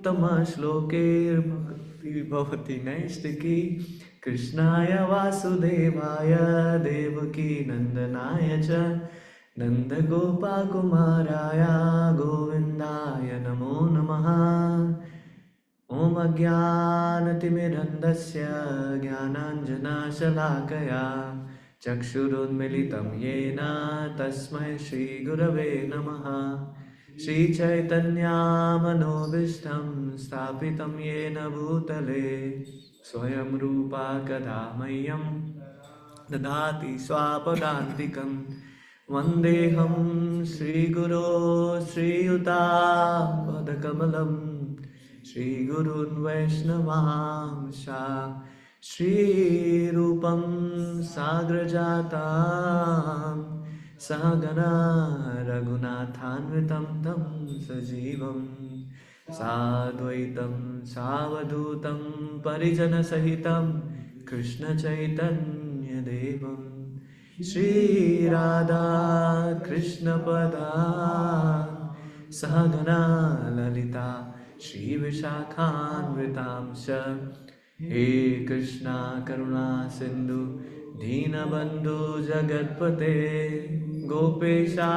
उत्तमश्लोकैर्भक्ति भवति नैष्टिकी कृष्णाय वासुदेवाय देवकी नन्दनाय च नन्दगोपकुमाराय गोविन्दाय नमो नमः। ॐ अज्ञानतिमिरन्धस्य ज्ञानाञ्जनशलाकया चक्षुरुन्मिलितं येन तस्मै श्रीगुरवे नमः। श्रीचैतन्यमनोभीष्टं स्थापितं येन भूतले स्वयं रूपा कदा मह्यं ददाति स्वापदान्तिकं। वन्देऽहं श्रीगुरो श्रीयुतापदकमलं श्रीगुरून् वैष्णवांश श्रीरूपं साग्रजातं सहगना रघुनाथान्वितं तं सजीवं साद्वैतं सावधूतं परिजनसहितं कृष्णचैतन्यदेवं श्रीराधा कृष्णपदान् सहगना ललिता श्रीविशाखान्वितांश्च हे कृष्णा करुणा सिन्धु दीनबन्धु जगत्पते गोपेशा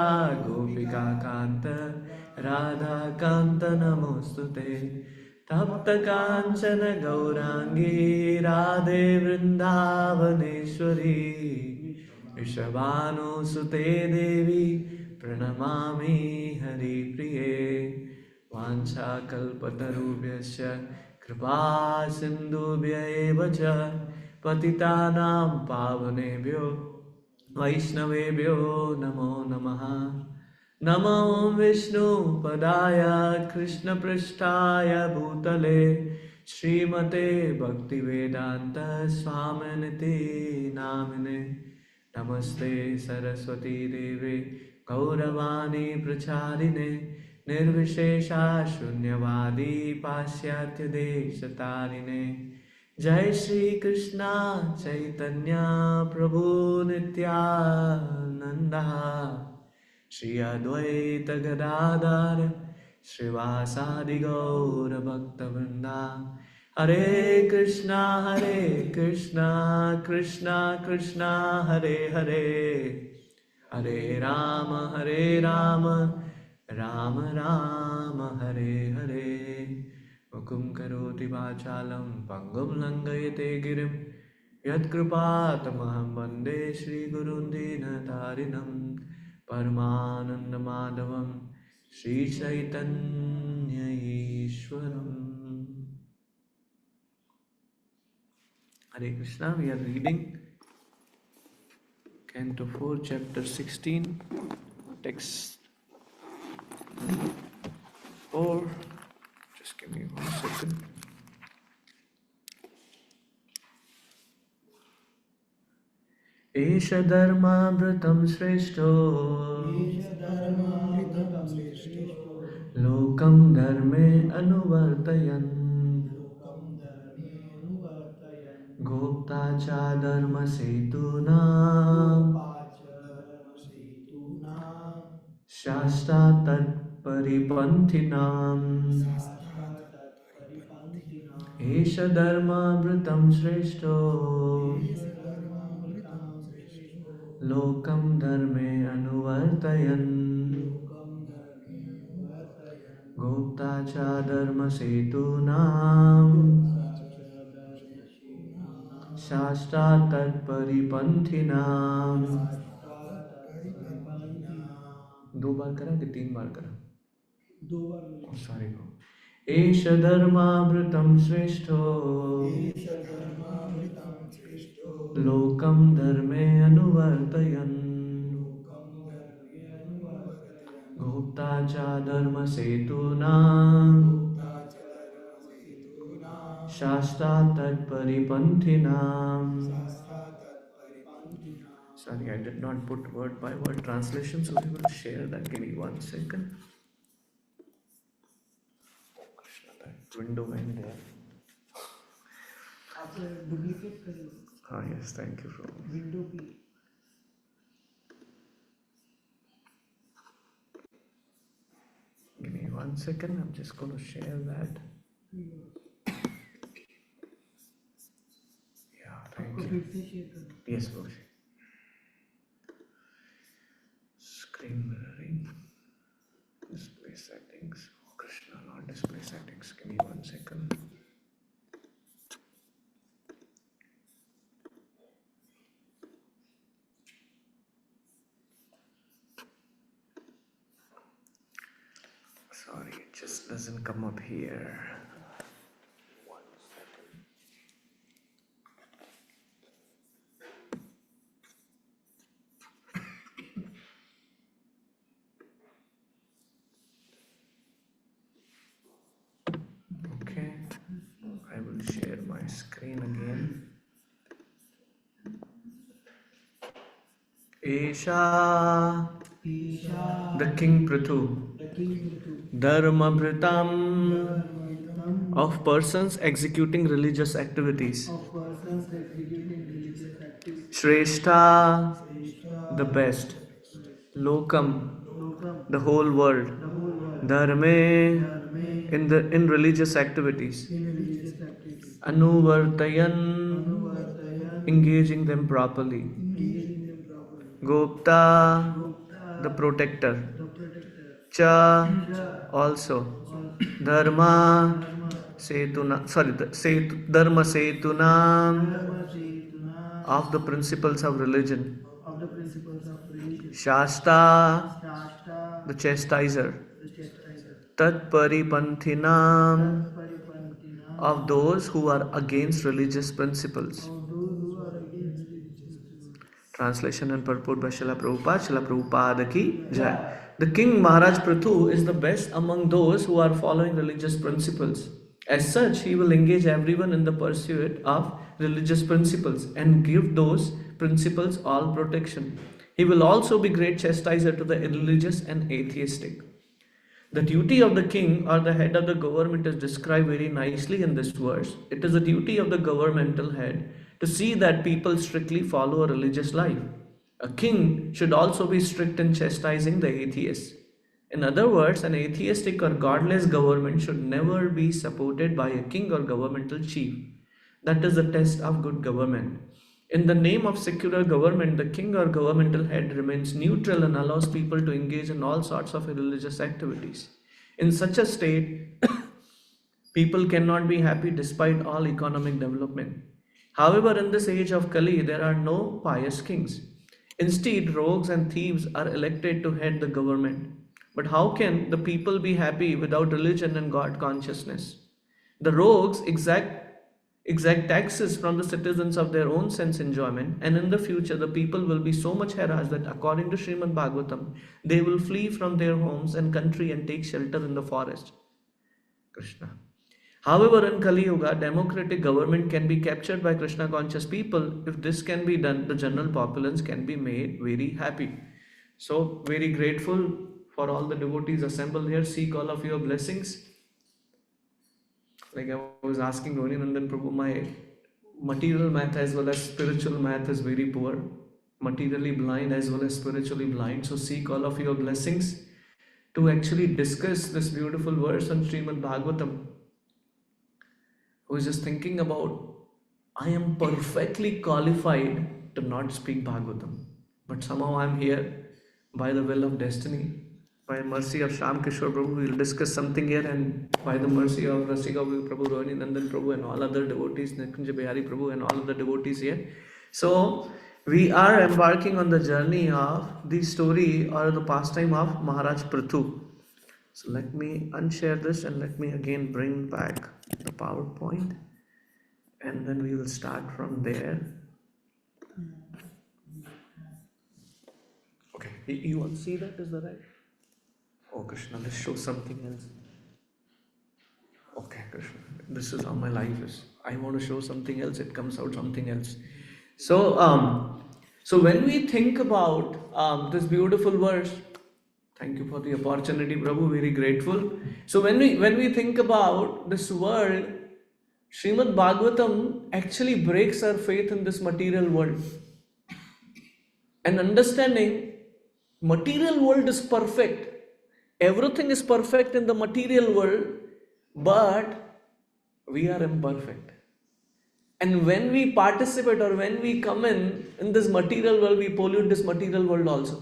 गोपिकान्त राधाकान्त नमोऽस्तुते। तप्तकाञ्चन गौराङ्गी राधे वृन्दावनेश्वरी वृषभानुसुते देवी प्रणमामि हरिप्रिये। वाञ्छाकल्पतरुभ्यश्च कृपा सिन्धुभ्य एव च पतितानां पावनेभ्यो वैष्णवेभ्यो नमो नमः। नमो विष्णुपदाय कृष्णपृष्ठाय भूतले श्रीमते भक्तिवेदान्त स्वामिनिति नामिने। नमस्ते सरस्वती देवे गौरवाणी प्रचारिणे निर्विशेषा शून्यवादी पाश्चात्य देशतारिणे। जय श्री कृष्णा चैतन्य प्रभु नित्यानंद श्री अद्वैत गदाधर श्रीवासादि गौर भक्तवृंदा। हरे कृष्णा कृष्णा कृष्णा हरे हरे, हरे राम राम राम हरे हरे। मुकुं करोति वाचालं पंगुं लंघयते गिरिं यत्कृपातमहं वन्दे श्रीगुरुं दीनतारिणं परमानन्दमाधवं Sri Chaitanya ईश्वरम्। Hare Krishna, we are reading Canto 4, Chapter 16, text 4. Just give me 1 second. एष धर्मामृतं श्रेष्ठो लोकं धर्मे अनुवर्तयन् गोप्ता च धर्मसेतूनां शास्त्रा तत्परिपन्थिनाम्। एष धर्मामृतं श्रेष्ठो लोकं धर्मे अनुवर्तयन् गोप्ता च धर्मसेतूनां शास्त्रा तत्परिपन्थिनाम्। 2 बार करा कि 3 बार करा? 2 बार। सॉरी। एष धर्मामृतं श्रेष्ठो लोकं धर्मे अनुवर्तयन् गोप्ता च धर्मसेतूनां शास्त्रा तत्परिपन्थिनाम्। Sorry, I did not put word by word translation, so we will share that. Give me 1 second. Oh Krishna, that window went there. Duplicate करें. Yes, thank you for window भी. Give me 1 second. I'm just going to share that. Yeah, thank you. Yes, Prabhuji. Screen mirroring. Display settings. Oh, Krishna, not display settings. Give me 1 second. Sorry, it just doesn't come up here. 1 second. Okay, I will share my screen again. Esha, the King Prithu, Dharmabhritam, of persons executing religious activities. Shrestha, the best. Lokam, the whole world. Dharme, in religious activities. Anuvartayan, engaging them properly. Gopta, the protector. Cha, also. Dharma, setuna, sorry, Dharma setuna, of the principles of religion. Shasta, the chastiser. Tat paripanthinam, of those who are against religious principles. Translation and purport by Srila Prabhupada. Srila Prabhupada ki jai. The King Maharaj Prithu is the best among those who are following religious principles. As such, he will engage everyone in the pursuit of religious principles and give those principles all protection. He will also be great chastiser to the irreligious and atheistic. The duty of the king or the head of the government is described very nicely in this verse. It is the duty of the governmental head to see that people strictly follow a religious life. A king should also be strict in chastising the atheists. In other words, an atheistic or godless government should never be supported by a king or governmental chief. That is the test of good government. In the name of secular government, the king or governmental head remains neutral and allows people to engage in all sorts of religious activities. In such a state, people cannot be happy despite all economic development. However, in this age of Kali, there are no pious kings. Instead, rogues and thieves are elected to head the government. But how can the people be happy without religion and God consciousness? The rogues exact taxes from the citizens of their own sense enjoyment, and in the future the people will be so much harassed that according to Srimad Bhagavatam, they will flee from their homes and country and take shelter in the forest. Krishna. However, in Kali Yuga, democratic government can be captured by Krishna conscious people. If this can be done, the general populace can be made very happy. So, very grateful for all the devotees assembled here. Seek all of your blessings. Like I was asking Roni Nandan Prabhu, my material math as well as spiritual math is very poor. Materially blind as well as spiritually blind. So, seek all of your blessings to actually discuss this beautiful verse on Srimad Bhagavatam. I was just thinking about, I am perfectly qualified to not speak Bhagavatam, but somehow I am here by the will of destiny. By mercy of Sham Kishore Prabhu, we will discuss something here, and by the mercy of Rasika Prabhu, Rohini Nandan Prabhu, and all other devotees, Nikunja Bihari Prabhu, and all other devotees here. So, we are embarking on the journey of the story or the pastime of Maharaj Prithu. So let me unshare this and let me again bring back the PowerPoint, and then we will start from there. Okay, you all see that? Is that right? Oh Krishna, let's show something else. Okay Krishna, this is how my life is. I want to show something else, it comes out something else. So when we think about this beautiful verse, thank you for the opportunity, Prabhu. Very grateful. So when we think about this world, Srimad Bhagavatam actually breaks our faith in this material world. And understanding material world is perfect. Everything is perfect in the material world, but we are imperfect. And when we participate or when we come in this material world, we pollute this material world also.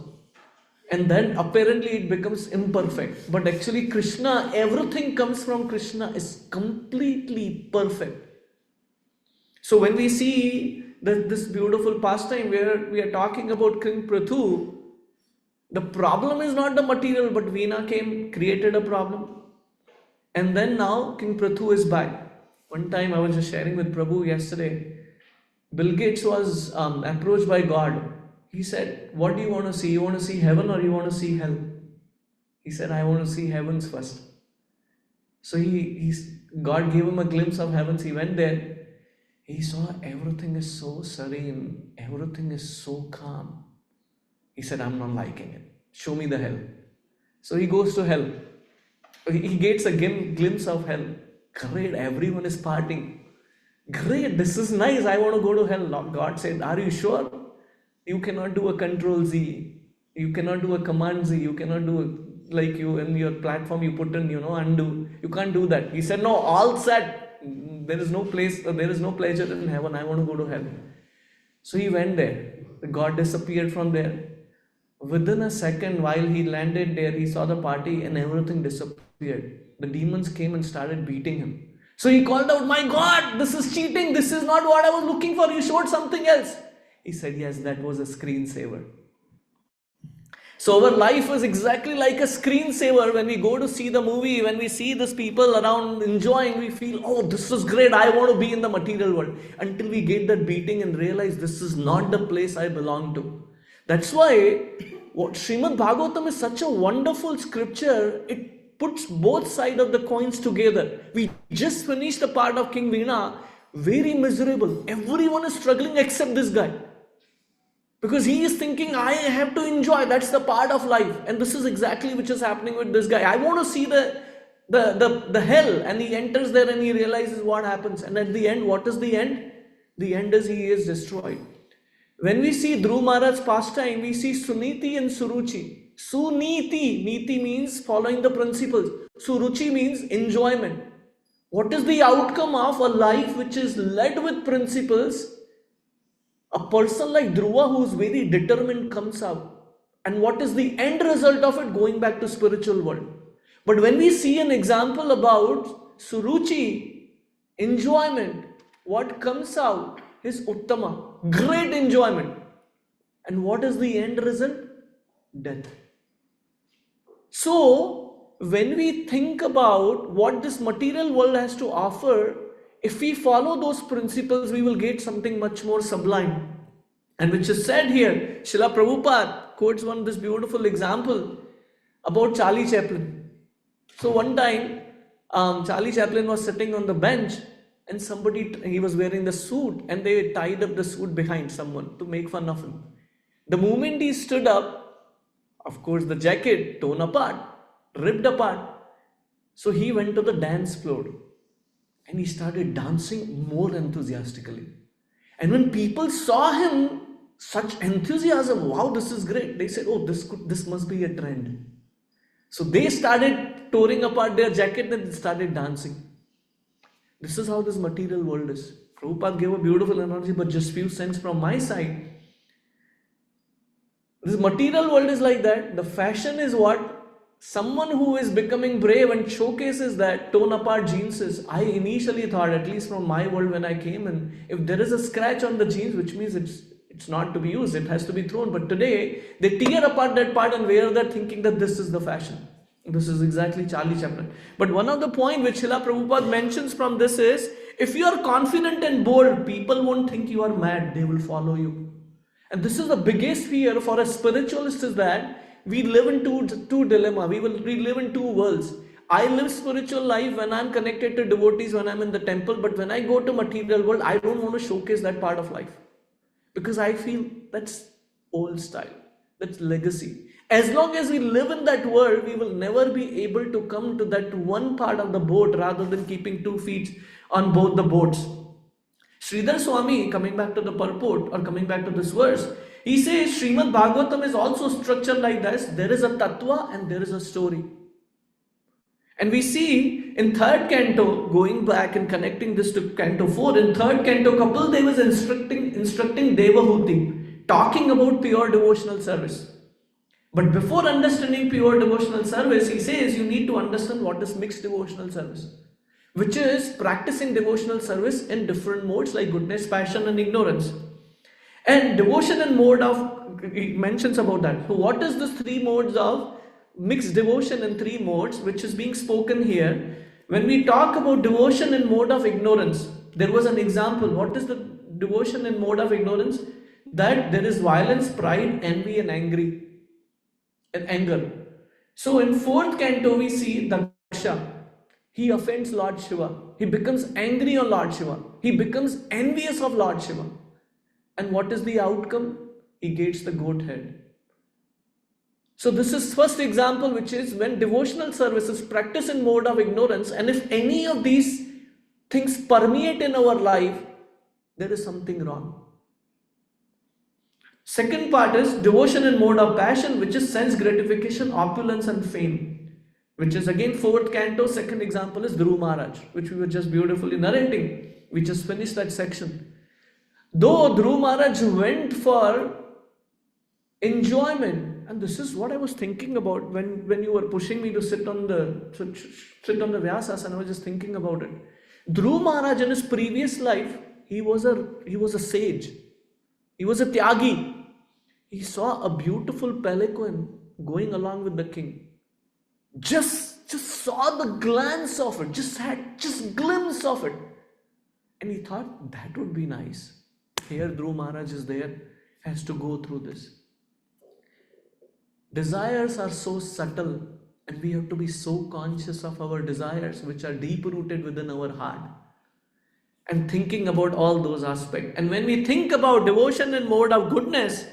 And then apparently it becomes imperfect. But actually Krishna, everything comes from Krishna is completely perfect. So when we see this beautiful pastime where we are talking about King Prithu, the problem is not the material, but Veena came, created a problem. And then now King Prithu is back. One time I was just sharing with Prabhu yesterday. Bill Gates was approached by God. He said, what do you want to see? You want to see heaven or you want to see hell? He said, I want to see heavens first. So God gave him a glimpse of heavens. He went there. He saw everything is so serene. Everything is so calm. He said, I'm not liking it. Show me the hell. So he goes to hell. He gets a glimpse of hell. Great, everyone is partying. Great, this is nice. I want to go to hell. God said, are you sure? You cannot do a control Z. You cannot do a command Z. You cannot do like you in your platform you put in, undo. You can't do that. He said, no, all set. There is no place, there is no pleasure in heaven. I want to go to hell. So he went there. God disappeared from there. Within a second, while he landed there, he saw the party and everything disappeared. The demons came and started beating him. So he called out, my God, this is cheating. This is not what I was looking for. You showed something else. He said, yes, that was a screensaver. So our life is exactly like a screensaver. When we go to see the movie, when we see these people around enjoying, we feel, oh, this is great. I want to be in the material world. Until we get that beating and realize this is not the place I belong to. That's why Srimad Bhagavatam is such a wonderful scripture. It puts both sides of the coins together. We just finished the part of King Veena, very miserable. Everyone is struggling except this guy. Because he is thinking, I have to enjoy. That's the part of life. And this is exactly which is happening with this guy. I want to see the hell. And he enters there and he realizes what happens. And at the end, what is the end? The end is he is destroyed. When we see Dhruv Maharaj's pastime, we see Suniti and Suruchi. Suniti, Niti means following the principles. Suruchi means enjoyment. What is the outcome of a life which is led with principles? A person like Dhruva who is very determined comes out. And what is the end result of it? Going back to spiritual world. But when we see an example about Suruchi, enjoyment, what comes out is Uttama, great enjoyment. And what is the end result? Death. So, when we think about what this material world has to offer, if we follow those principles, we will get something much more sublime. And which is said here, Srila Prabhupada quotes this beautiful example about Charlie Chaplin. So one time, Charlie Chaplin was sitting on the bench and he was wearing the suit and they tied up the suit behind someone to make fun of him. The moment he stood up, of course the jacket torn apart, ripped apart. So he went to the dance floor and he started dancing more enthusiastically. And when people saw him, such enthusiasm, wow, this is great. They said, oh, this must be a trend. So they started tearing apart their jacket and started dancing. This is how this material world is. Prabhupada gave a beautiful analogy, but just few cents from my side. This material world is like that. The fashion is what? Someone who is becoming brave and showcases that torn apart jeans is, I initially thought, at least from my world when I came in, if there is a scratch on the jeans, which means it's not to be used, it has to be thrown. But today, they tear apart that part and wear that thinking that this is the fashion. This is exactly Charlie Chaplin. But one of the points which Srila Prabhupada mentions from this is, if you are confident and bold, people won't think you are mad, they will follow you. And this is the biggest fear for a spiritualist, is that we live in two dilemma. We live in two worlds. I live spiritual life when I'm connected to devotees, when I'm in the temple. But when I go to material world, I don't want to showcase that part of life. Because I feel that's old style. That's legacy. As long as we live in that world, we will never be able to come to that one part of the boat rather than keeping 2 feet on both the boats. Sridhar Swami, coming back to the purport or coming back to this verse, he says Srimad Bhagavatam is also structured like this. There is a tattva and there is a story. And we see in third canto, going back and connecting this to canto 4, in third canto, Kapil Dev was instructing Devahuti, talking about pure devotional service. But before understanding pure devotional service, he says you need to understand what is mixed devotional service, which is practicing devotional service in different modes like goodness, passion, and ignorance. And devotion and mode of, he mentions about that. So what is this three modes of mixed devotion in three modes, which is being spoken here? When we talk about devotion in mode of ignorance, there was an example. What is the devotion in mode of ignorance? That there is violence, pride, envy, and anger. So in fourth canto, we see Daksha. He offends Lord Shiva. He becomes angry on Lord Shiva. He becomes envious of Lord Shiva. And what is the outcome? He gets the goat head. So this is first example, which is when devotional service is practiced in mode of ignorance, and if any of these things permeate in our life, there is something wrong. Second part is devotion in mode of passion, which is sense gratification, opulence, and fame, which is again fourth canto. Second example is Dhruv Maharaj, which we were just beautifully narrating. We just finished that section. Though Dhruv Maharaj went for enjoyment, and this is what I was thinking about when you were pushing me to sit on the Vyasasana, I was just thinking about it. Dhruv Maharaj in his previous life, he was a sage. He was a tyagi. He saw a beautiful pelican going along with the king. Just saw the glance of it, just glimpse of it. And he thought, that would be nice. Here Dhruv Maharaj is there, has to go through this. Desires are so subtle, and we have to be so conscious of our desires, which are deep rooted within our heart, and thinking about all those aspects. And when we think about devotion in mode of goodness,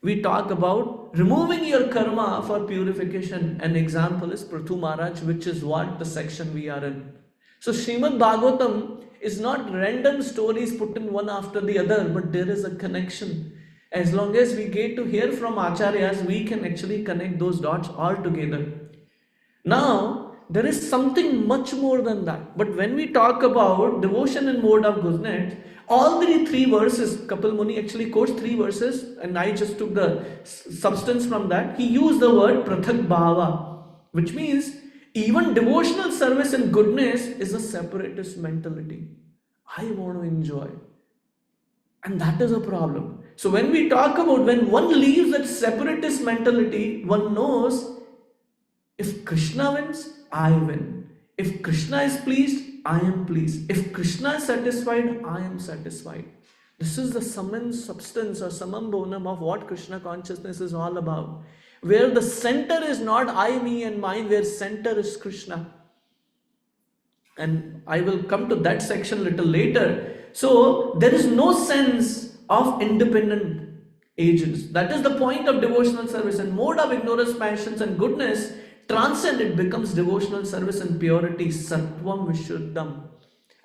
we talk about removing your karma for purification. An example is Prithu Maharaj, which is what the section we are in. So Srimad Bhagavatam is not random stories put in one after the other, but there is a connection. As long as we get to hear from Acharyas, we can actually connect those dots all together. Now, there is something much more than that. But when we talk about devotion in mode of goodness, all the three verses, Kapil Muni actually quotes three verses, and I just took the substance from that. He used the word prathak bhava, which means even devotional service and goodness is a separatist mentality. I want to enjoy. And that is a problem. So when we talk about when one leaves that separatist mentality, one knows if Krishna wins, I win. If Krishna is pleased, I am pleased. If Krishna is satisfied, I am satisfied. This is the sum and substance or summum bonum of what Krishna consciousness is all about. Where the center is not I, me and mine, where center is Krishna. And I will come to that section a little later. So there is no sense of independent agents. That is the point of devotional service. And mode of ignorance, passions and goodness transcend, it becomes devotional service and purity, sattvam vishuddham.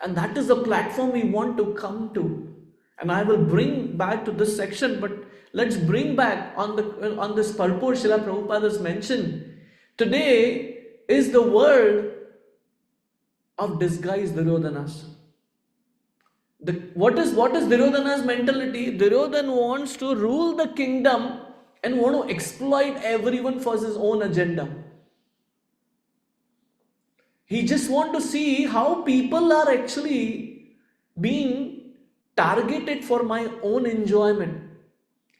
And that is the platform we want to come to. And I will bring back to this section, but let's bring back on this purport Srila Prabhupada has mentioned. Today is the world of disguised Duryodhanas. What is Duryodhana's mentality? Duryodhana wants to rule the kingdom and want to exploit everyone for his own agenda. He just wants to see how people are actually being targeted for my own enjoyment.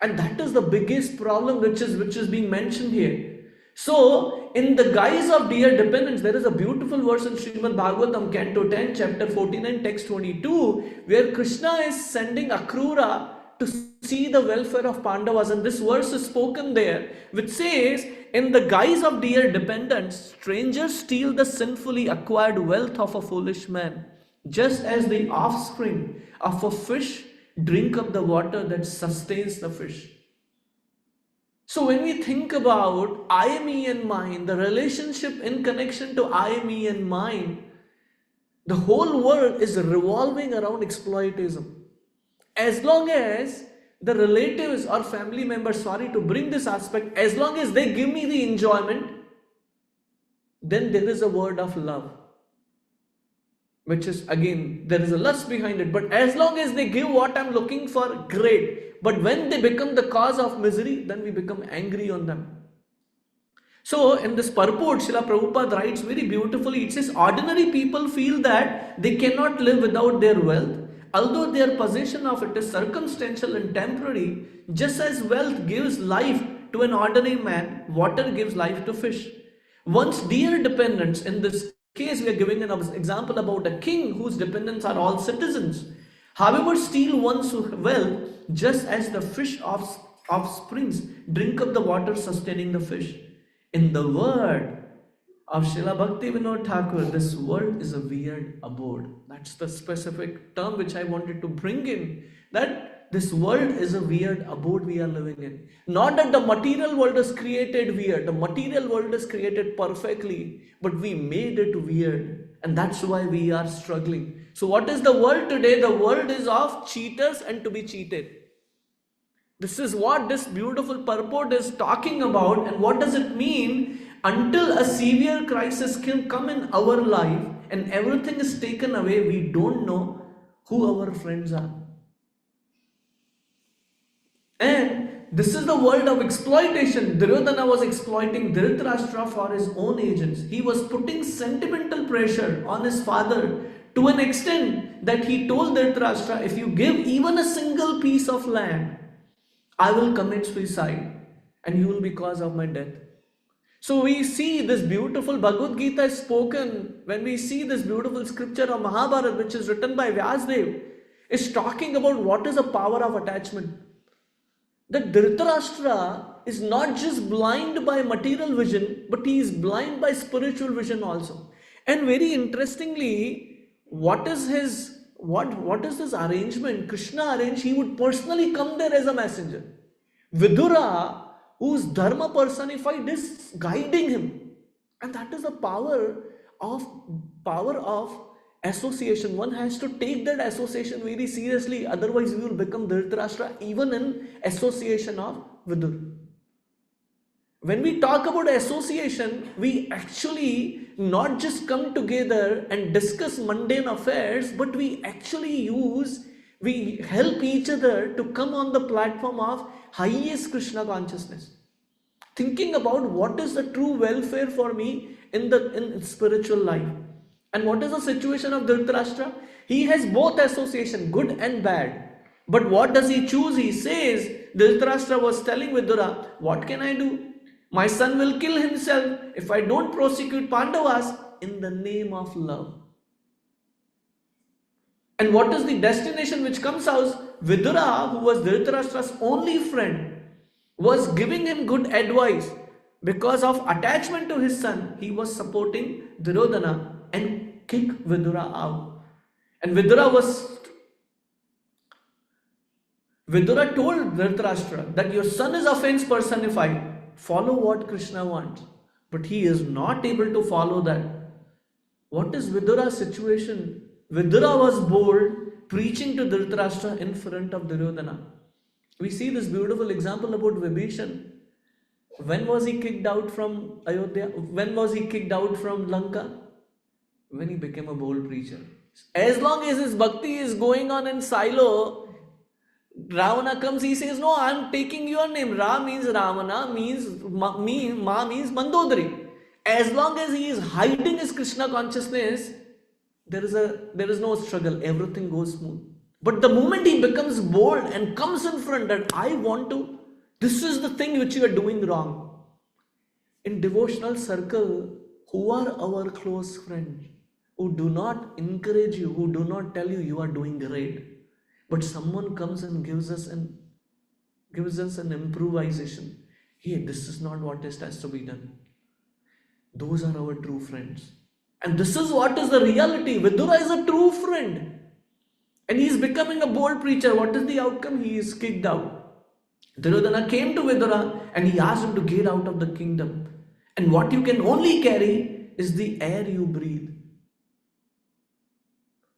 And that is the biggest problem which is being mentioned here. So, in the guise of dear dependence, there is a beautiful verse in Srimad Bhagavatam, Canto 10, Chapter 49, Text 22, where Krishna is sending Akrura to see the welfare of Pandavas. And this verse is spoken there, which says, in the guise of dear dependence, strangers steal the sinfully acquired wealth of a foolish man, just as the offspring of a fish drink up the water that sustains the fish. So when we think about I, me and mine, the relationship in connection to I, me and mine, the whole world is revolving around exploitism. As long as the relatives or family members, sorry to bring this aspect, as long as they give me the enjoyment, then there is a word of love, which is, again, there is a lust behind it. But as long as they give what I'm looking for, great. But when they become the cause of misery, then we become angry on them. So in this purport, Srila Prabhupada writes very beautifully. It says, ordinary people feel that they cannot live without their wealth, although their possession of it is circumstantial and temporary. Just as wealth gives life to an ordinary man, water gives life to fish. One's dear dependents, in this case we are giving an example about a king whose dependents are all citizens, however, steal one's wealth, just as the fish of springs drink up the water sustaining the fish. In the word of Srila Bhakti Vinod Thakur, this world is a weird abode. That's the specific term which I wanted to bring in, that this world is a weird abode we are living in. Not that the material world is created weird. The material world is created perfectly, but we made it weird. And that's why we are struggling. So what is the world today? The world is of cheaters and to be cheated. This is what this beautiful purport is talking about. And what does it mean? Until a severe crisis can come in our life and everything is taken away, we don't know who our friends are. And this is the world of exploitation. Duryodhana was exploiting Dhritarashtra for his own agents. He was putting sentimental pressure on his father to an extent that he told Dhritarashtra, if you give even a single piece of land, I will commit suicide and you will be cause of my death. So we see this beautiful Bhagavad Gita is spoken, when we see this beautiful scripture of Mahabharata, which is written by Vyasdev, is talking about what is the power of attachment. That Dhritarashtra is not just blind by material vision, but he is blind by spiritual vision also. And very interestingly, what is this arrangement? Krishna arranged, he would personally come there as a messenger. Vidura, whose dharma personified, is guiding him. And that is the power of association. One has to take that association very seriously, otherwise we will become Dhritarashtra even in association of Vidur. When we talk about association, we actually not just come together and discuss mundane affairs, but we actually help each other to come on the platform of highest Krishna consciousness. Thinking about what is the true welfare for me in spiritual life. And what is the situation of Dhritarashtra? He has both association, good and bad. But what does he choose? He says, Dhritarashtra was telling Vidura, what can I do? My son will kill himself if I don't prosecute Pandavas in the name of love. And what is the destination which comes out? Vidura, who was Dhritarashtra's only friend, was giving him good advice. Because of attachment to his son, he was supporting Duryodhana and kicked Vidura out. And Vidura told Dhritarashtra that your son is offense personified. Follow what Krishna wants. But he is not able to follow that. What is Vidura's situation? Vidura was bold, preaching to Dhritarashtra in front of Duryodhana. We see this beautiful example about Vibhishan. When was he kicked out from Ayodhya? When was he kicked out from Lanka? When he became a bold preacher. As long as his bhakti is going on in silo, Ravana comes, he says, no, I am taking your name. Ra means Ravana, Ma means Mandodari. As long as he is hiding his Krishna consciousness, there is no struggle. Everything goes smooth. But the moment he becomes bold and comes in front that this is the thing which you are doing wrong. In devotional circle, who are our close friends? Who do not encourage you, who do not tell you are doing great. But someone comes and gives us an improvisation. Hey, this is not what has to be done. Those are our true friends. And this is what is the reality. Vidura is a true friend. And he is becoming a bold preacher. What is the outcome? He is kicked out. Duryodhana came to Vidura and he asked him to get out of the kingdom. And what you can only carry is the air you breathe.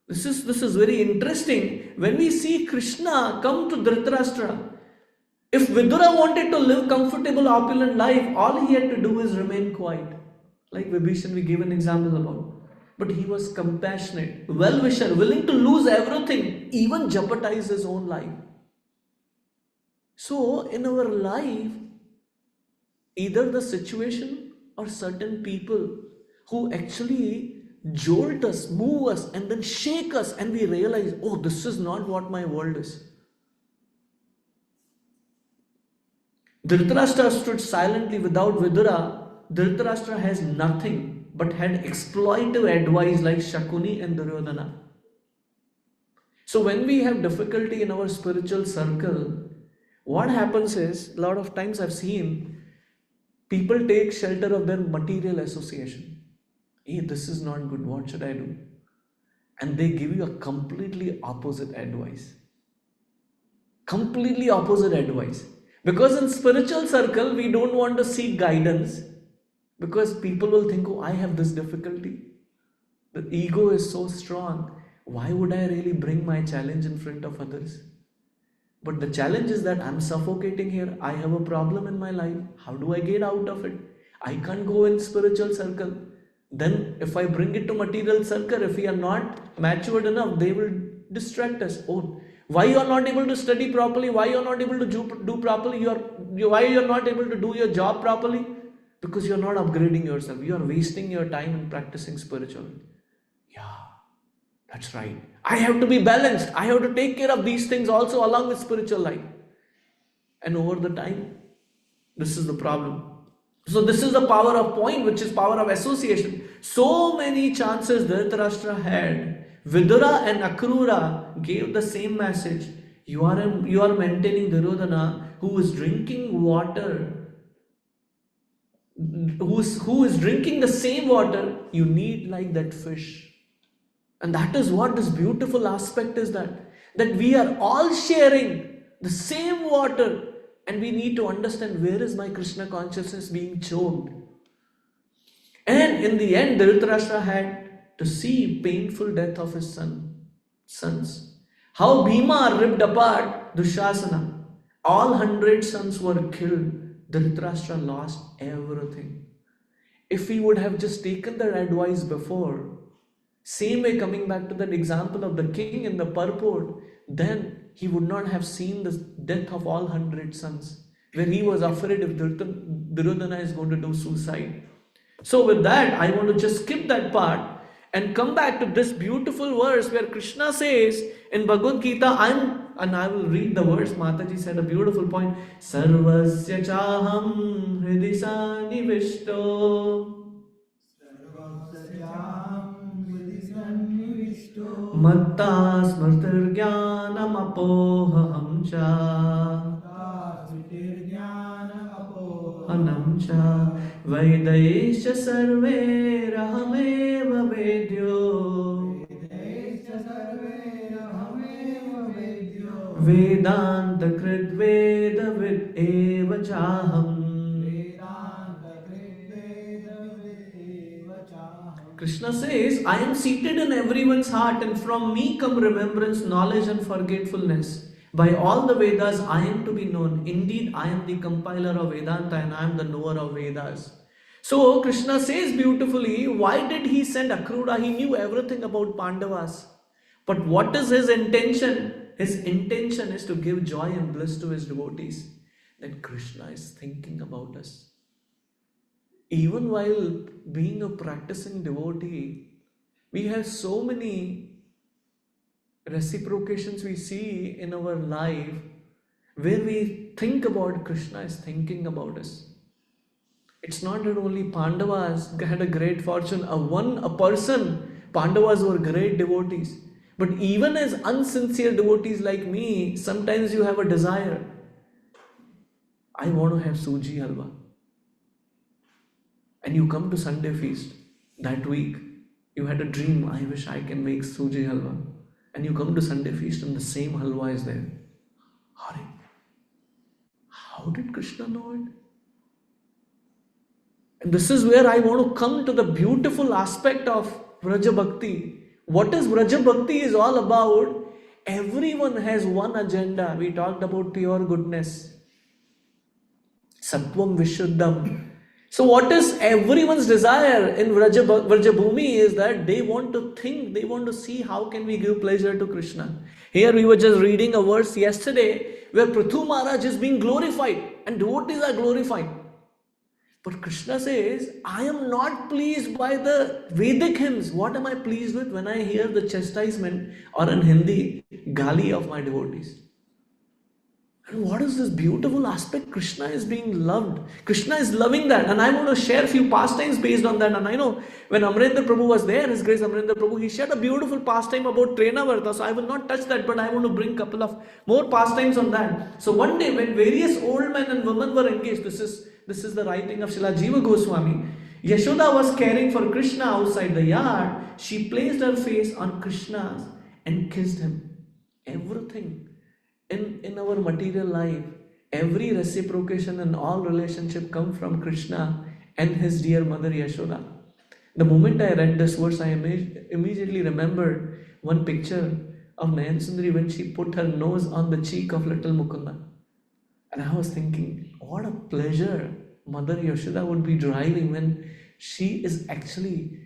This is very interesting. When we see Krishna come to Dhritarashtra, if Vidura wanted to live comfortable, opulent life, all he had to do is remain quiet. Like Vibhishan, we gave an example about. But he was compassionate, well-wisher, willing to lose everything, even jeopardize his own life. So, in our life, either the situation or certain people who actually jolt us, move us, and then shake us, and we realize, oh, this is not what my world is. Dhritarashtra stood silently without Vidura. Dhritarashtra has nothing but had exploitative advice like Shakuni and Duryodhana. So when we have difficulty in our spiritual circle, what happens is, a lot of times I've seen people take shelter of their material association. Hey, this is not good, what should I do? And they give you a completely opposite advice. Completely opposite advice. Because in spiritual circle, we don't want to seek guidance. Because people will think, oh, I have this difficulty. The ego is so strong. Why would I really bring my challenge in front of others? But the challenge is that I'm suffocating here. I have a problem in my life. How do I get out of it? I can't go in spiritual circle. Then if I bring it to material circle, if we are not matured enough, they will distract us. Oh, why you are not able to study properly? Why you are not able to do properly? Why you are not able to do your job properly? Because you are not upgrading yourself. You are wasting your time in practicing spiritual. Yeah, that's right. I have to be balanced. I have to take care of these things also along with spiritual life. And over the time, this is the problem. So this is the power of point, which is power of association. So many chances Dhritarashtra had. Vidura and Akrura gave the same message. You are maintaining Duryodhana, who is drinking water, who is drinking the same water you need like that fish. And that is what this beautiful aspect is, that we are all sharing the same water, and we need to understand, where is my Krishna consciousness being choked? And in the end, Dhritarashtra had to see painful death of his sons. How Bhima ripped apart Dushasana. All 100 sons were killed. Dhritarashtra lost everything. If he would have just taken that advice before, same way, coming back to that example of the king in the purport, then he would not have seen the death of all 100 sons, where he was afraid if Duryodhana is going to do suicide. So with that, I want to just skip that part and come back to this beautiful verse where Krishna says in Bhagavad Gita, I will read the verse. Mataji said a beautiful point. Sarvasya chaham hridisa nivishto Matta smrtir jnanam apoham cha Anam cha Vedaischa sarve rahameva vedyo Vedanta krit veda vid eva chaham. Krishna says, I am seated in everyone's heart, and from me come remembrance, knowledge and forgetfulness. By all the Vedas I am to be known. Indeed, I am the compiler of Vedanta and I am the knower of Vedas. So Krishna says beautifully, why did he send Akrura? He knew everything about Pandavas. But what is his intention? His intention is to give joy and bliss to his devotees. That Krishna is thinking about us. Even while being a practicing devotee, we have so many reciprocations we see in our life where we think about Krishna is thinking about us. It's not that only Pandavas had a great fortune, a person, Pandavas were great devotees. But even as unsincere devotees like me, sometimes you have a desire. I want to have Suji Halwa. And you come to Sunday feast that week, you had a dream, I wish I can make Suji Halwa. And you come to Sunday feast and the same halwa is there. Hari, how did Krishna know it? And this is where I want to come to the beautiful aspect of Vraja Bhakti. What is Vraja Bhakti is all about? Everyone has one agenda. We talked about pure goodness. Sattvam Vishuddham. So what is everyone's desire in Vrajabhumi is that they want to think, they want to see how can we give pleasure to Krishna. Here we were just reading a verse yesterday where Prithu Maharaj is being glorified and devotees are glorified. But Krishna says, I am not pleased by the Vedic hymns. What am I pleased with when I hear the chastisement or in Hindi, gali of my devotees? And what is this beautiful aspect? Krishna is being loved. Krishna is loving that. And I want to share a few pastimes based on that. And I know when Amrendra Prabhu was there, His Grace Amrendra Prabhu, he shared a beautiful pastime about DivyaTirtha. So I will not touch that, but I want to bring a couple of more pastimes on that. So one day when various old men and women were engaged, this is the writing of Srila Jiva Goswami. Yashoda was caring for Krishna outside the yard. She placed her face on Krishna's and kissed him. Everything. In our material life, every reciprocation and all relationship come from Krishna and his dear mother Yashoda. The moment I read this verse, I immediately remembered one picture of Nayan Sundari when she put her nose on the cheek of little Mukunda. And I was thinking, what a pleasure Mother Yashoda would be driving when she is actually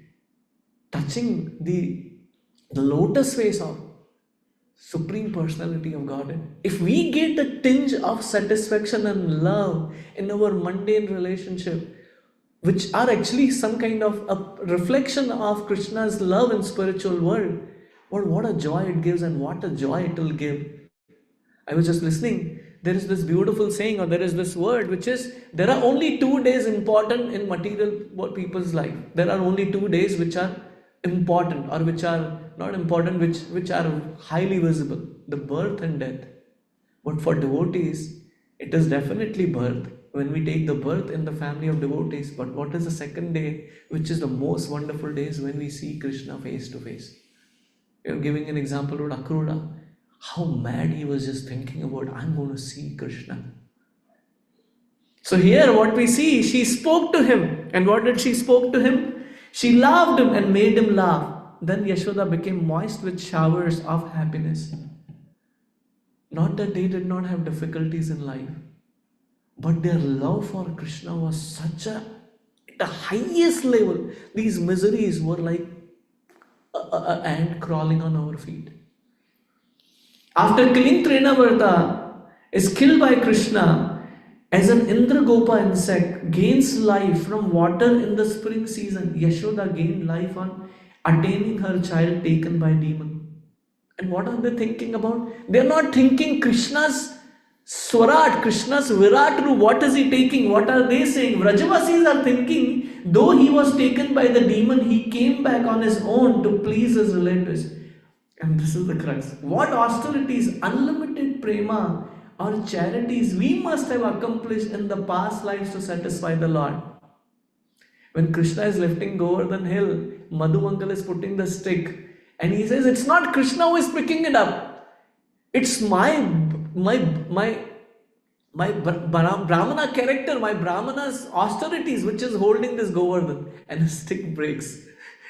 touching the lotus face of Supreme Personality of Godhead. If we get a tinge of satisfaction and love in our mundane relationship, which are actually some kind of a reflection of Krishna's love in spiritual world, what a joy it gives and what a joy it will give. I was just listening. There is this beautiful saying, or there is this word, which is, there are only 2 days important in material people's life. There are only 2 days which are important, or which are not important, which are highly visible, the birth and death. But for devotees, it is definitely birth, when we take the birth in the family of devotees. But what is the second day, which is the most wonderful days, when we see Krishna face to face? We are giving an example of Akrura. How mad he was just thinking about, I'm going to see Krishna. So here what we see, she spoke to him. And what did she spoke to him? She loved him and made him laugh. Then Yashoda became moist with showers of happiness. Not that they did not have difficulties in life, but their love for Krishna was such at the highest level. These miseries were like an ant crawling on our feet. After killing DivyaTirtha is killed by Krishna, as an Indragopa insect gains life from water in the spring season, Yashoda gained life on attaining her child taken by demon. And what are they thinking about? They are not thinking Krishna's Swarat, Krishna's Virat Roop. What is he taking? What are they saying? Vrajavasis are thinking, though he was taken by the demon, he came back on his own to please his relatives. And this is the crux. What austerities, unlimited prema, or charities we must have accomplished in the past lives to satisfy the Lord. When Krishna is lifting Govardhan hill, Madhumangal is putting the stick, and he says, it's not Krishna who is picking it up. It's my Brahmana character, my Brahmana's austerities, which is holding this Govardhan. And the stick breaks.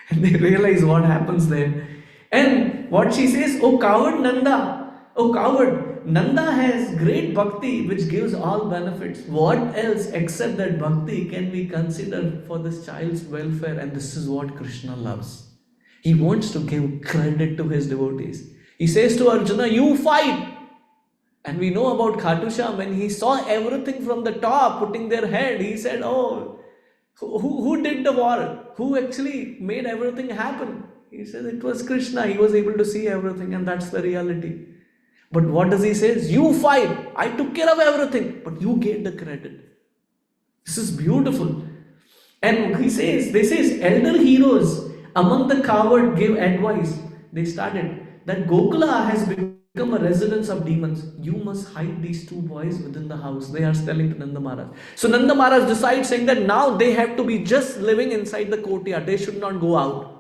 And they realize what happens there. And what she says, oh coward Nanda, oh coward, Nanda has great bhakti which gives all benefits. What else except that bhakti can be considered for this child's welfare? And this is what Krishna loves. He wants to give credit to his devotees. He says to Arjuna, you fight. And we know about Khatusha, when he saw everything from the top putting their head, he said, oh, who did the war? Who actually made everything happen? He said it was Krishna. He was able to see everything, and that's the reality. But what does he say? You fight. I took care of everything, but you get the credit. This is beautiful. And they says, elder heroes among the coward give advice. They started that Gokula has become a residence of demons. You must hide these 2 boys within the house. They are telling to Nanda Maharaj. So Nanda Maharaj decides, saying that now they have to be just living inside the courtyard. They should not go out.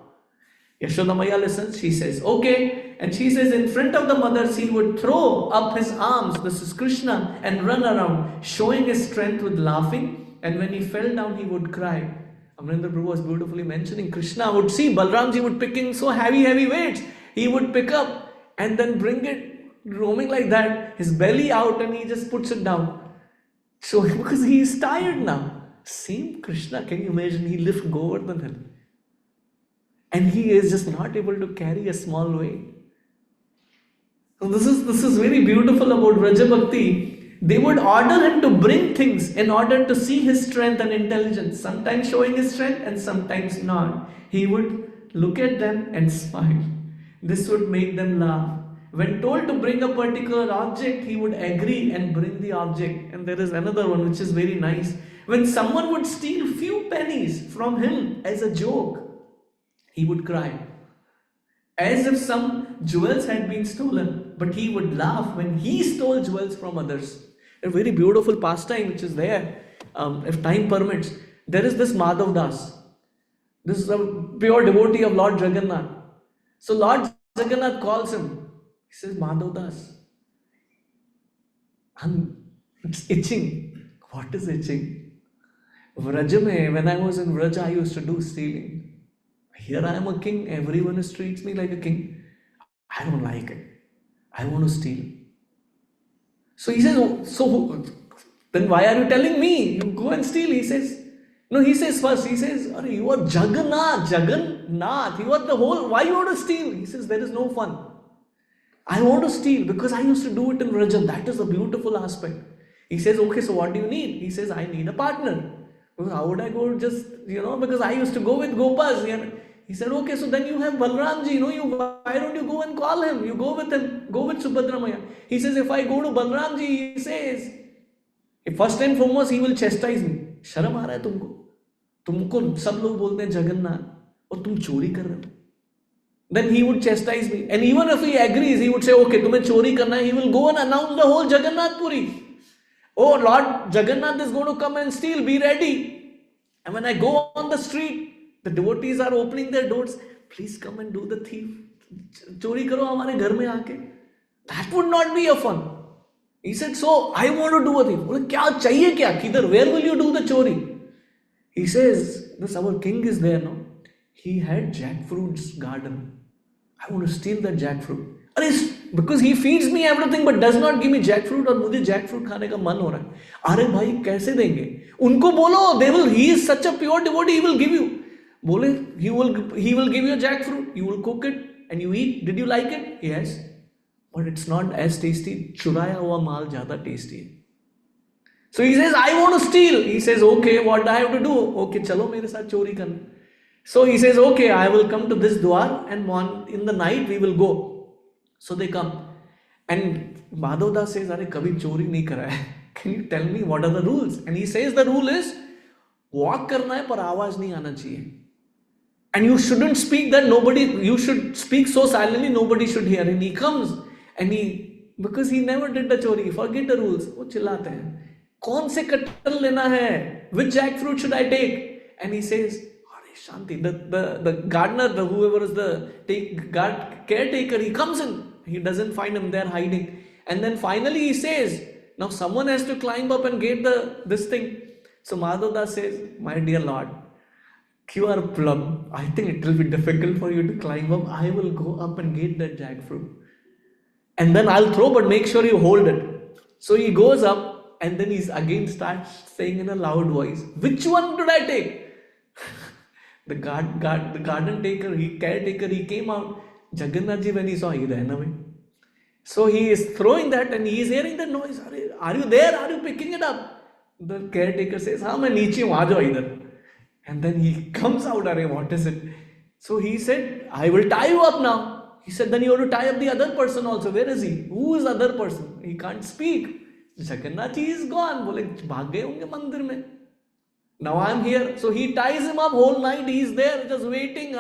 Yashoda Maya listens. She says, okay. And she says, in front of the mothers, he would throw up his arms, this is Krishna, and run around, showing his strength with laughing. And when he fell down, he would cry. Amrendra Prabhu was beautifully mentioning, Krishna would see Balramji would picking so heavy weights. He would pick up and then bring it roaming like that, his belly out, and he just puts it down. So because he is tired now. Same Krishna, can you imagine? He lifts Govardhan hill. And he is just not able to carry a small weight. So this is very beautiful about Vraja Bhakti. They would order him to bring things in order to see his strength and intelligence, sometimes showing his strength and sometimes not. He would look at them and smile. This would make them laugh. When told to bring a particular object, he would agree and bring the object. And there is another one which is very nice. When someone would steal few pennies from him as a joke, he would cry, as if some jewels had been stolen, but he would laugh when he stole jewels from others. A very beautiful pastime which is there, if time permits. There is this Madhav Das. This is a pure devotee of Lord Jagannath. So Lord Jagannath calls him. He says, Madhav Das, it's itching. What is itching? Vraja mein, when I was in Vraja, I used to do stealing. Here I am a king, everyone treats me like a king. I don't like it. I want to steal. So he says, so then why are you telling me? You go and steal. He says, no, he says first, he says, you are Jagannath, you are the whole, why you want to steal? He says, there is no fun. I want to steal because I used to do it in Vraja. That is a beautiful aspect. He says, okay, so what do you need? He says, I need a partner. Because how would I go just, because I used to go with Gopas. He said, okay, so then you have Balramji, why don't you go and call him? You go with him, go with Subhadramaya. He says, if I go to Balramji, he says, first and foremost, he will chastise me. Sharam aa raha hai tumko? Tumko sab log bolte hain Jagannath, aur tum chori kar rahe ho. Then he would chastise me. And even if he agrees, he would say, okay, tumhe chori karna hai. He will go and announce the whole Jagannath Puri. Oh, Lord Jagannath is going to come and steal, be ready. And when I go on the street, the devotees are opening their doors. Please come and do the thief. Chori karo hamare ghar mein aake. That would not be a fun. He said, so I want to do a thief. Kya chahiye kya? Kidhar? Where will you do the chori? He says, this our king is there now. He had jackfruit's garden. I want to steal that jackfruit. Because he feeds me everything but does not give me jackfruit और मुझे jackfruit खाने का मन हो रहा है. अरे भाई कैसे देंगे? उनको बोलो, he is such a pure devotee, he will give you. बोले, he will give you a jackfruit, you will cook it and you eat. Did you like it? Yes. But it's not as tasty. चुराया हुआ माल ज़्यादा tasty है. So he says, I want to steal. He says, okay, what do I have to do? Okay, चलो मेरे साथ चोरी करना. So he says, okay, I will come to this dwar and in the night we will go. So they come. And Madhav Das says, अरे कभी चोरी नहीं करा है. Can you tell me what are the rules? And he says the rule is, walk करना है पर आवाज नहीं आना चाहिए. And you shouldn't speak that you should speak so silently nobody should hear. And he comes and because he never did the chori, forget the rules. वो चिल्लाते हैं. कौन से कटल लेना है? Which jackfruit should I take? And he says, Shanti, the gardener, whoever is the caretaker, he comes in. He doesn't find him there hiding. And then finally he says, now someone has to climb up and get this thing. So Madhav Das says, my dear Lord, you are a plum. I think it will be difficult for you to climb up. I will go up and get that jackfruit. And then I'll throw, but make sure you hold it. So he goes up and then he again starts saying in a loud voice, which one did I take? The garden taker, caretaker, he came out. Jagannath ji, when he saw, he ran away. So he is throwing that and he is hearing the noise. Are you there? Are you picking it up? The caretaker says, हाँ मैं नीचे हूँ, आ जाओ इधर. And then he comes out, what is it? So he said, I will tie you up now. He said, then you have to tie up the other person also. Where is he? Who is the other person? He can't speak. Jagannath ji is gone. बोले भाग गए होंगे मंदिर में. Now I am here. So he ties him up whole night. He is there just waiting.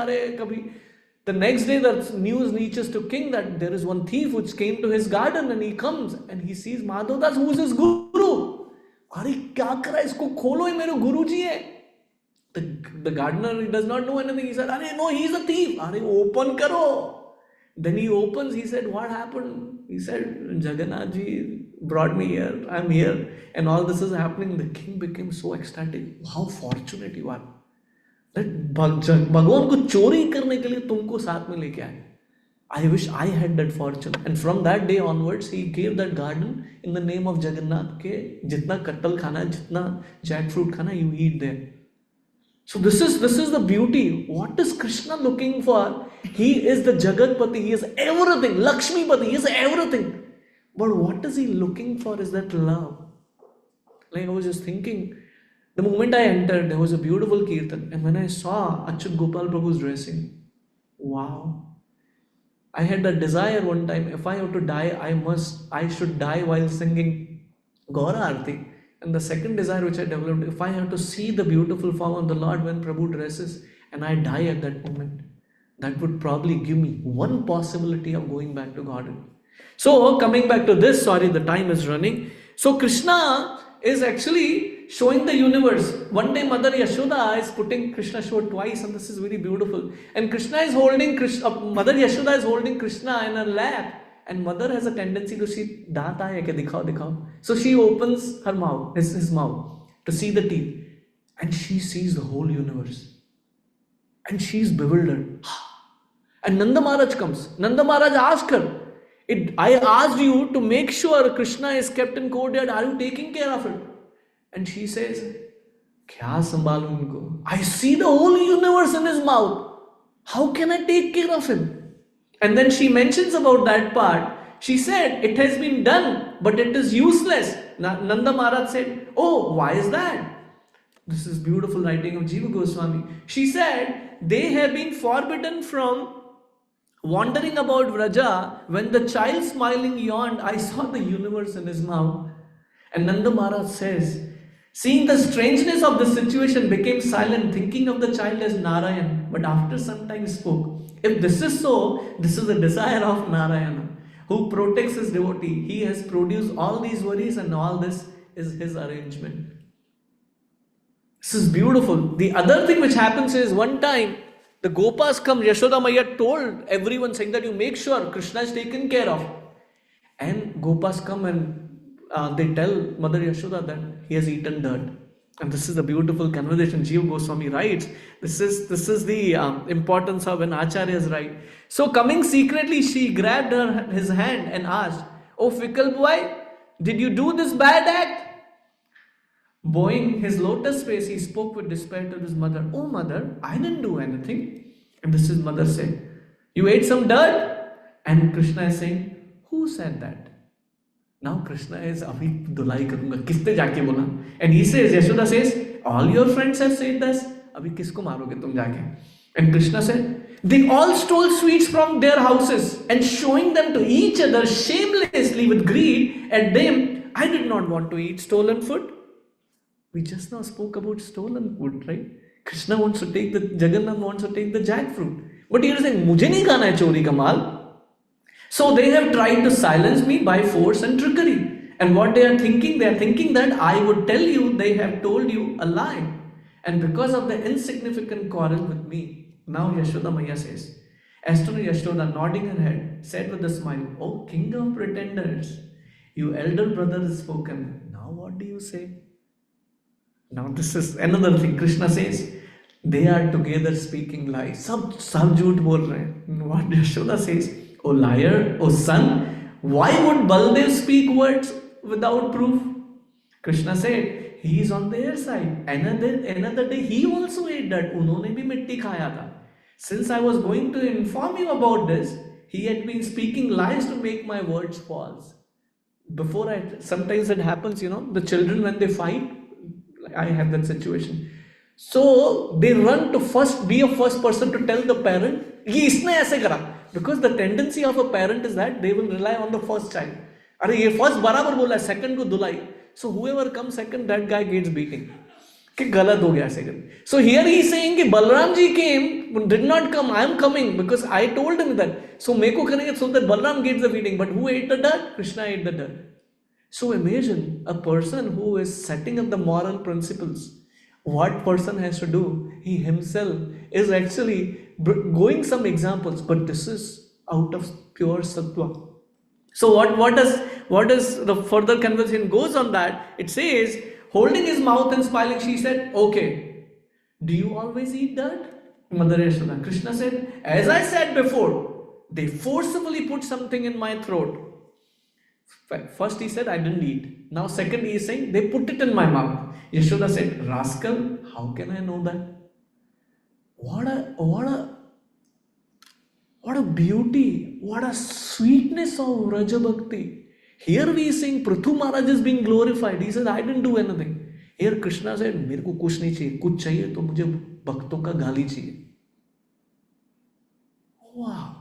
The next day the news reaches to king that there is one thief which came to his garden and he comes and he sees Madhav Das, who is his guru. अरे क्या करा इसको खोलो, ये मेरे गुरुजी है. The gardener, he does not know anything. He said, अरे no, he is a thief. अरे open करो. Then he opens. He said, what happened? He said, Jagannath ji brought me here. I am here. And all this is happening. The king became so ecstatic. How fortunate you are. That भगवान को चोरी करने के लिए तुमको साथ में लेके आए. I wish I had that fortune. And from that day onwards, he gave that garden in the name of Jagannath. Ke jitna kattal khana, jitna jackfruit khana, you eat there. So this is the beauty. What is Krishna looking for? He is the Jagatpati. He is everything. Lakshmipati. He is everything. But what is he looking for is that love. Like I was just thinking, the moment I entered, there was a beautiful kirtan. And when I saw Achyut Gopal Prabhu's dressing, wow. I had a desire one time, if I have to die, I should die while singing Gaura Arti. And the second desire which I developed, if I have to see the beautiful form of the Lord when Prabhu dresses and I die at that moment, that would probably give me one possibility of going back to Godhead. So coming back to this, sorry, the time is running. So Krishna is actually showing the universe. One day Mother Yashoda is putting Krishna show twice, and this is very beautiful. And Krishna is holding Mother Yashoda is holding Krishna in her lap. And mother has a tendency to see, daat aaya ke dikhao, dikhao. So she opens her mouth, his mouth, to see the teeth. And she sees the whole universe. And she's bewildered. And Nanda Maharaj comes. Nanda Maharaj asked her, I asked you to make sure Krishna is kept in courtyard. Are you taking care of it? And she says, Kya sambhalu unko? I see the whole universe in his mouth. How can I take care of him? And then she mentions about that part. She said, it has been done, but it is useless. Nanda Maharaj said, oh, why is that? This is beautiful writing of Jiva Goswami. She said, they have been forbidden from wandering about Vraja. When the child smiling yawned, I saw the universe in his mouth. And Nanda Maharaj says, seeing the strangeness of the situation, became silent, thinking of the child as Narayan. But after some time spoke, if this is so, this is the desire of Narayana, who protects his devotee. He has produced all these worries, and all this is his arrangement. This is beautiful. The other thing which happens is, one time the Gopas come, Yashoda Maya told everyone, saying that you make sure Krishna is taken care of. And Gopas come and they tell Mother Yashoda that he has eaten dirt. And this is the beautiful conversation Jiva Goswami writes. This is the importance of when Acharya is right. So coming secretly, she grabbed his hand and asked, oh fickle boy, did you do this bad act? Bowing his lotus face, he spoke with despair to his mother. Oh mother, I didn't do anything. And this is mother said, you ate some dirt? And Krishna is saying, who said that? Now Krishna is, abhi dulai karunga, kiste jaake bola? And he says, Yashoda says, all your friends have said this, abhi kisko maroge tum jaake? And Krishna said, they all stole sweets from their houses and showing them to each other shamelessly with greed at them. I did not want to eat stolen food. We just now spoke about stolen food, right? Krishna wants to take Jagannath wants to take the jackfruit. But he is saying, mujhe nahi khana hai chori ka mal. So they have tried to silence me by force and trickery. And what they are thinking that I would tell you, they have told you a lie. And because of the insignificant quarrel with me, now Yashoda Maya says, as to Yashoda, nodding her head, said with a smile, oh king of pretenders, you elder brother has spoken. Now what do you say? Now this is another thing. Krishna says, they are together speaking lies. Sab jhoot bol rahe hain. What Yashoda says, oh liar, oh son, why would Baldev speak words without proof? Krishna said, he is on their side. Another day he also ate that. Unhone bhi mitti khaya tha. Since I was going to inform you about this, he had been speaking lies to make my words false. Sometimes it happens, the children when they fight, I have that situation. So they run to be a first person to tell the parent, ye isne aise kara. Because the tendency of a parent is that they will rely on the first child. Are ye first barabar bola, second ko dulai. So whoever comes second, that guy gets beating. Ki galat ho gaya second. So here he is saying ki Balram ji came, did not come, I am coming because I told him that. So meko karenge so that Balram gets the beating. But who ate the dirt? Krishna ate the dirt. So imagine a person who is setting up the moral principles. What person has to do? He himself is actually going some examples, but this is out of pure sattva. So what is the further conversation goes on that? It says, holding his mouth and smiling, she said, okay, do you always eat dirt? Mother Yashoda. Krishna said, as I said before, They forcibly put something in my throat. First he said, I didn't eat. Now second he is saying, they put it in my mouth. Yashoda said, rascal, how can I know that? What a beauty, what a sweetness of Raja Bhakti. Here we sing Prithu Maharaj is being glorified. He said, I didn't do anything. Here Krishna said, मेरे को कुछ नहीं चाहिए, कुछ चाहिए तो मुझे भक्तों का गाली चाहिए. Wow.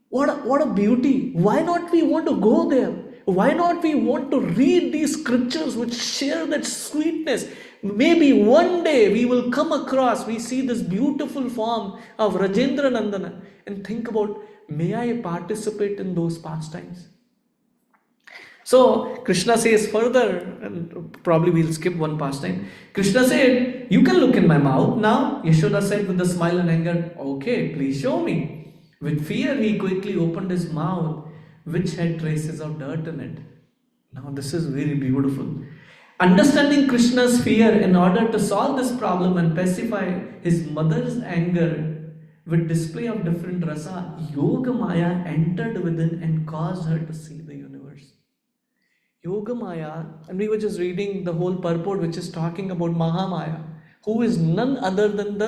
What a beauty. Why not we want to go there? Why not we want to read these scriptures which share that sweetness? Maybe one day we will come across, we see this beautiful form of Rajendra Nandana and think about, may I participate in those pastimes? So Krishna says further, and probably we'll skip one pastime. Krishna said, you can look in my mouth now. Yashoda said with a smile and anger, okay, please show me. With fear, he quickly opened his mouth, which had traces of dirt in it. Now, this is very beautiful. Understanding Krishna's fear in order to solve this problem and pacify his mother's anger with display of different rasa, Yoga Maya entered within and caused her to see the universe. Yoga Maya, and we were just reading the whole purport which is talking about Mahamaya, who is none other than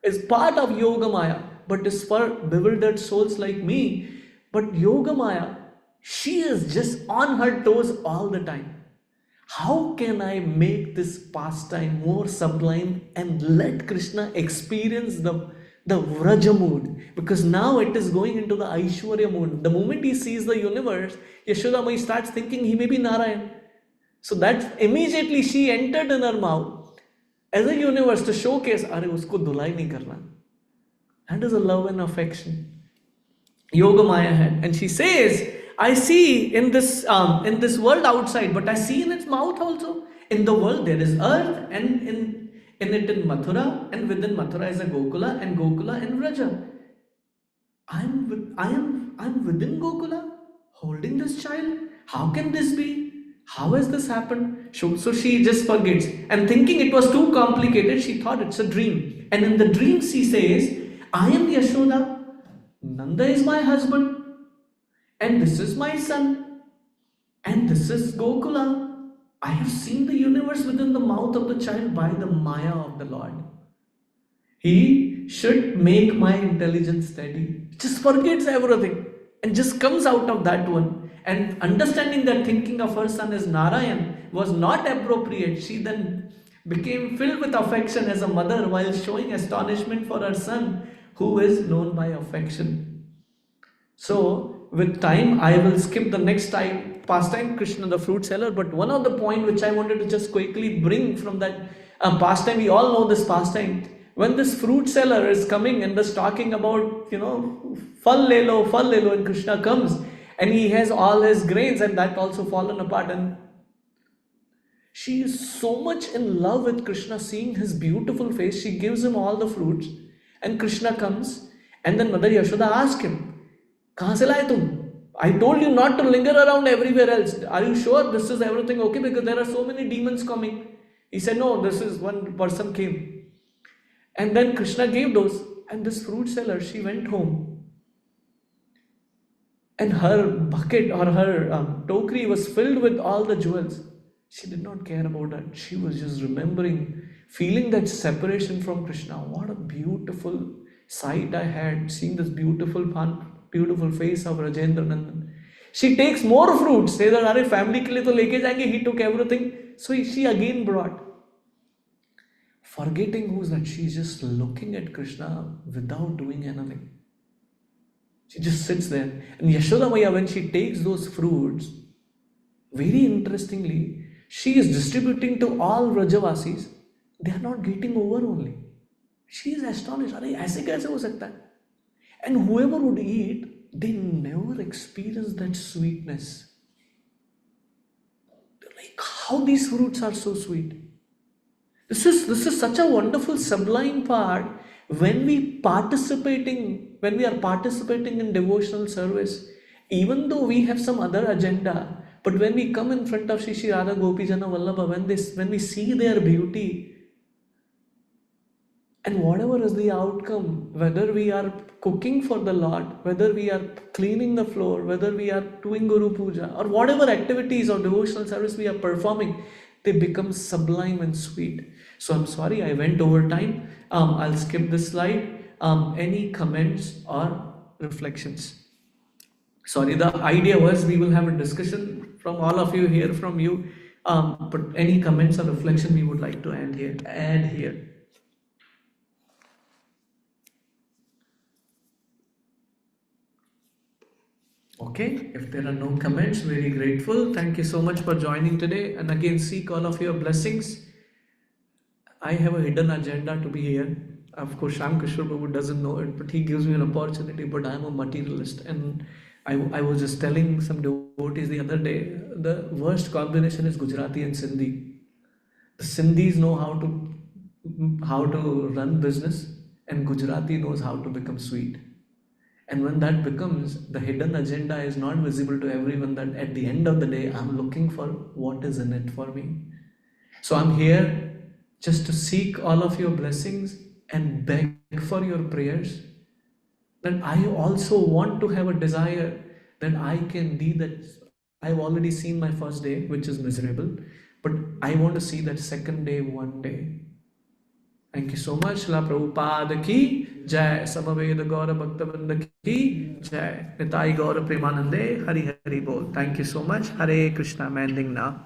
is part of Yoga Maya, but is for bewildered souls like me. But Yoga Maya, she is just on her toes all the time. How can I make this pastime more sublime and let Krishna experience the Vraja mood? Because now it is going into the Aishwarya mood. The moment he sees the universe, Yashoda Mai starts thinking he may be Narayan. So that immediately she entered in her mouth as a universe to showcase, Are usko dhulai nahi karna. That is a love and affection Yoga Maya had. And she says, I see in this world outside, but I see in its mouth also. In the world there is earth, and in it in Mathura, and within Mathura is a Gokula, and Gokula in Vraja. I am within Gokula, holding this child. How can this be? How has this happened? So she just forgets. And thinking it was too complicated, she thought it's a dream. And in the dream she says, I am Yashoda, Nanda is my husband, and this is my son, and this is Gokula. I have seen the universe within the mouth of the child by the Maya of the Lord. He should make my intelligence steady. Just forgets everything and just comes out of that one. And understanding that thinking of her son as Narayan was not appropriate, she then became filled with affection as a mother while showing astonishment for her son, who is known by affection. So, with time, I will skip the next pastime, Krishna the fruit seller. But one of the point which I wanted to just quickly bring from that pastime, we all know this pastime. When this fruit seller is coming and is talking about, fal le lo, and Krishna comes and he has all his grains and that also fallen apart. And she is so much in love with Krishna, seeing his beautiful face, she gives him all the fruits. And Krishna comes, and then Mother Yashoda asks him, Kahan se laaye tum? I told you not to linger around everywhere else. Are you sure this is everything okay? Because there are so many demons coming. He said, no, this is one person came. And then Krishna gave those, and this fruit seller, she went home. And her bucket or her tokri was filled with all the jewels. She did not care about that. She was just remembering, feeling that separation from Krishna. What a beautiful sight I had, seeing this beautiful face of Rajendra Nandan. She takes more fruits, says that, "Are family ke liye to leke jayenge." He took everything. So she again brought. Forgetting who's that, she's just looking at Krishna without doing anything. She just sits there. And Yashoda Maya, when she takes those fruits, very interestingly, she is distributing to all Rajavasis. They are not getting over only. She is astonished. Are aise kaise ho sakta hai? And whoever would eat, they never experience that sweetness. They're like, how these fruits are so sweet. This is such a wonderful, sublime part when we are participating in devotional service. Even though we have some other agenda, but when we come in front of Shri Radha Gopi Jana Vallabha, when we see their beauty, And whatever is the outcome, whether we are cooking for the Lord, whether we are cleaning the floor, whether we are doing Guru Puja, or whatever activities or devotional service we are performing, they become sublime and sweet. So I'm sorry, I went over time. I'll skip this slide. Any comments or reflections? Sorry, the idea was we will have a discussion from all of you, hear from you. But any comments or reflection we would like to add here. Okay, if there are no comments, very grateful. Thank you so much for joining today. And again, seek all of your blessings. I have a hidden agenda to be here. Of course, Sham Kishore Babu doesn't know it, but he gives me an opportunity. But I'm a materialist. And I was just telling some devotees the other day, the worst combination is Gujarati and Sindhi. The Sindhis know how to run business, and Gujarati knows how to become sweet. And when that becomes, the hidden agenda is not visible to everyone, that at the end of the day, I'm looking for what is in it for me. So I'm here just to seek all of your blessings and beg for your prayers. That I also want to have a desire that I can be that. I've already seen my first day, which is miserable, but I want to see that second day one day. Thank you so much. La Prabhupada ki Jai. Samaveda Gaura Bhaktavinda ki Jai. Nitai Gaura Premanande. Hari Hari Bol. Thank you so much. Hare Krishna. I'm ending now.